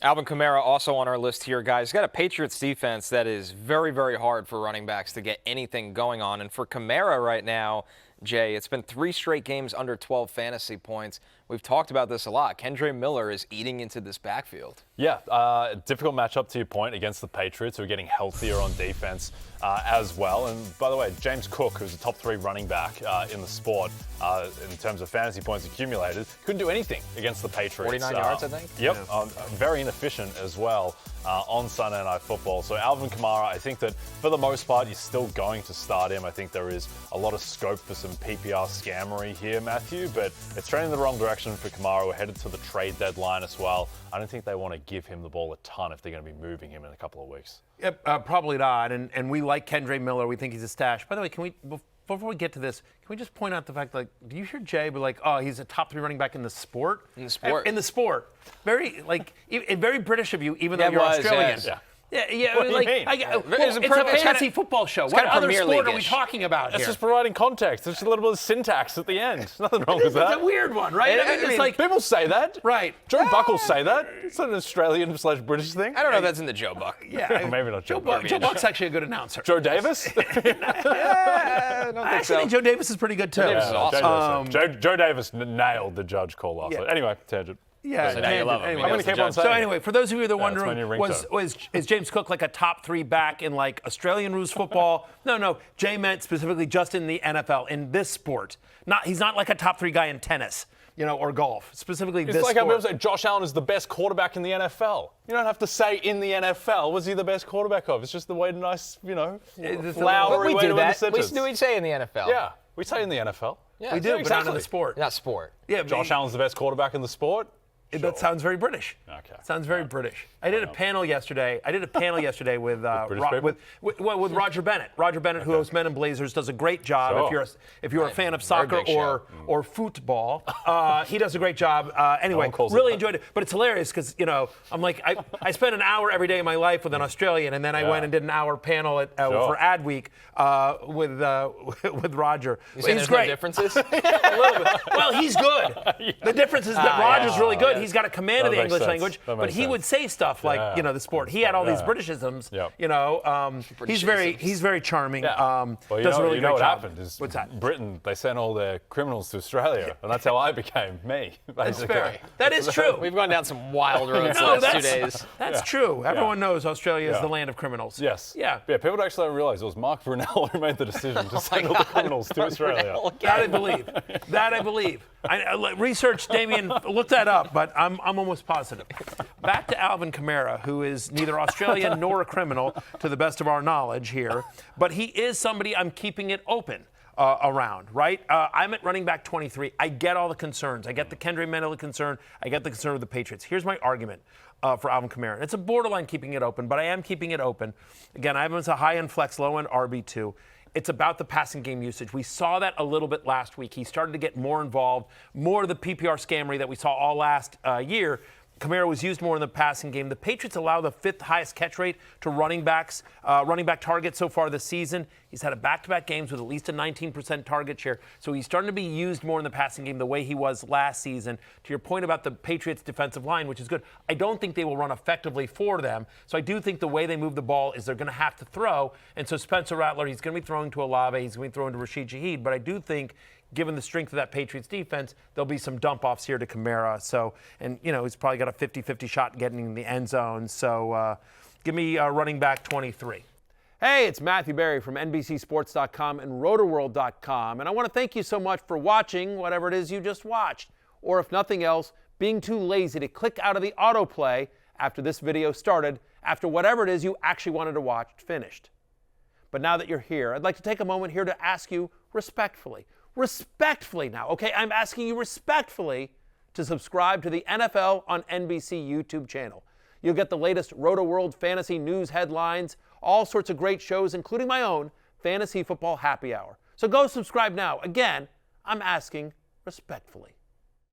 Alvin Kamara also on our list here, guys. He's got a Patriots defense that is very, very hard for running backs to get anything going on. And for Kamara right now, Jay, it's been 3 straight games under 12 fantasy points. We've talked about this a lot. Kendre Miller is eating into this backfield. Yeah, difficult matchup to your point against the Patriots, who are getting healthier on defense as well. And by the way, James Cook, who's a top 3 running back in the sport in terms of fantasy points accumulated, couldn't do anything against the Patriots. 49 yards, I think. Yep, very inefficient as well on Sunday Night Football. So Alvin Kamara, I think that for the most part, you're still going to start him. I think there is a lot of scope for some PPR scammery here, Matthew, but it's trending in the wrong direction for Kamara. We're headed to the trade deadline as well. I don't think they want to give him the ball a ton if they're going to be moving him in a couple of weeks. Yep, probably not. And we like Kendre Miller. We think he's a stash. By the way, can we, before we get to this, can we just point out the fact, like, do you hear Jay be like, oh, he's a top 3 running back in the sport? In the sport. In the sport. Very, like, very British of you, even though you're Australian. Yeah. Yeah, What do you like, mean? It's a fantasy football show. What other sport are we talking about It's here? just providing context. There's a little bit of syntax at the end. There's nothing wrong with that. It's a weird one, right? I mean, it's like people say that. Right. Joe Buck will say that. It's an Australian/British thing. I don't know if that's in the Joe Buck. Yeah, maybe not Joe Buck. Joe Buck's actually a good announcer. Joe Davis? I don't think so. I think Joe Davis is pretty good too. Davis is awesome. Joe Davis nailed the judge call last night. Anyway, tangent. Yeah, So now you love him. anyway. I'm going to keep on saying So anyway, for those of you that are that's my wondering, new ringtone. is James Cook like a top 3 back in like Australian rules football? No. Jay meant specifically just in the NFL, in this sport. He's not like a top 3 guy in tennis, or golf. Specifically It's this like sport. I'm saying Josh Allen is the best quarterback in the NFL. You don't have to say in the NFL was he the best quarterback of. It's just the way to nice, flowery we way do to end the that. sentence. We say in the NFL. Yeah, we say in the NFL. Yeah, we do, exactly. but not in the sport. Not sport. Yeah, Josh Allen's the best quarterback in the sport. That sounds very British. Okay. Sounds very British. I did a panel yesterday with with Roger Bennett. Roger Bennett, who hosts Men in Blazers, does a great job. Sure. If you're a fan of soccer big show. or football, he does a great job. Anyway, calls really it enjoyed it. But it's hilarious because I'm like I spent an hour every day of my life with an Australian, and then I went and did an hour panel for Ad Week with Roger. He's great. No differences? A little bit. Well, he's good. The difference is that Roger's really good. He's got a command of the English language, but he would say stuff like, the sport. He had all these Britishisms. He's very charming. Well, does a really great what job. happened is What's that? Britain, they sent all their criminals to Australia, and that's how I became me, basically. Fair. That is true. We've gone down some wild roads the last 2 days. That's true. Everyone knows Australia is the land of criminals. Yes. Yeah. People actually don't realize it was Mark Brunel who made the decision to send all the criminals to Australia. That I believe. I research, Damien, look that up, but I'm almost positive. Back to Alvin Kamara, who is neither Australian nor a criminal, to the best of our knowledge here, but he is somebody I'm keeping it open around, right? I'm at running back 23. I get all the concerns. I get the Kendre Miller concern. I get the concern of the Patriots. Here's my argument for Alvin Kamara. It's a borderline keeping it open, but I am keeping it open. Again, I have him as a high-end flex, low-end RB2. It's about the passing game usage. We saw that a little bit last week. He started to get more involved, more of the PPR scammery that we saw all last year. Kamara was used more in the passing game. The Patriots allow the 5th highest catch rate to running back targets so far this season. He's had a back-to-back games with at least a 19% target share. So he's starting to be used more in the passing game the way he was last season. To your point about the Patriots defensive line, which is good, I don't think they will run effectively for them. So I do think the way they move the ball is they're going to have to throw. And so Spencer Rattler, he's going to be throwing to Olave. He's going to be throwing to Rashid Shaheed. But I do think, given the strength of that Patriots defense, there'll be some dump-offs here to Kamara. So, and, he's probably got a 50-50 shot getting in the end zone. So give me running back 23. Hey, it's Matthew Berry from NBCSports.com and RotorWorld.com. And I want to thank you so much for watching whatever it is you just watched. Or if nothing else, being too lazy to click out of the autoplay after this video started, after whatever it is you actually wanted to watch finished. But now that you're here, I'd like to take a moment here to ask you respectfully now, okay? I'm asking you respectfully to subscribe to the NFL on NBC YouTube channel. You'll get the latest Roto-World fantasy news headlines, all sorts of great shows, including my own Fantasy Football Happy Hour. So go subscribe now. Again, I'm asking respectfully.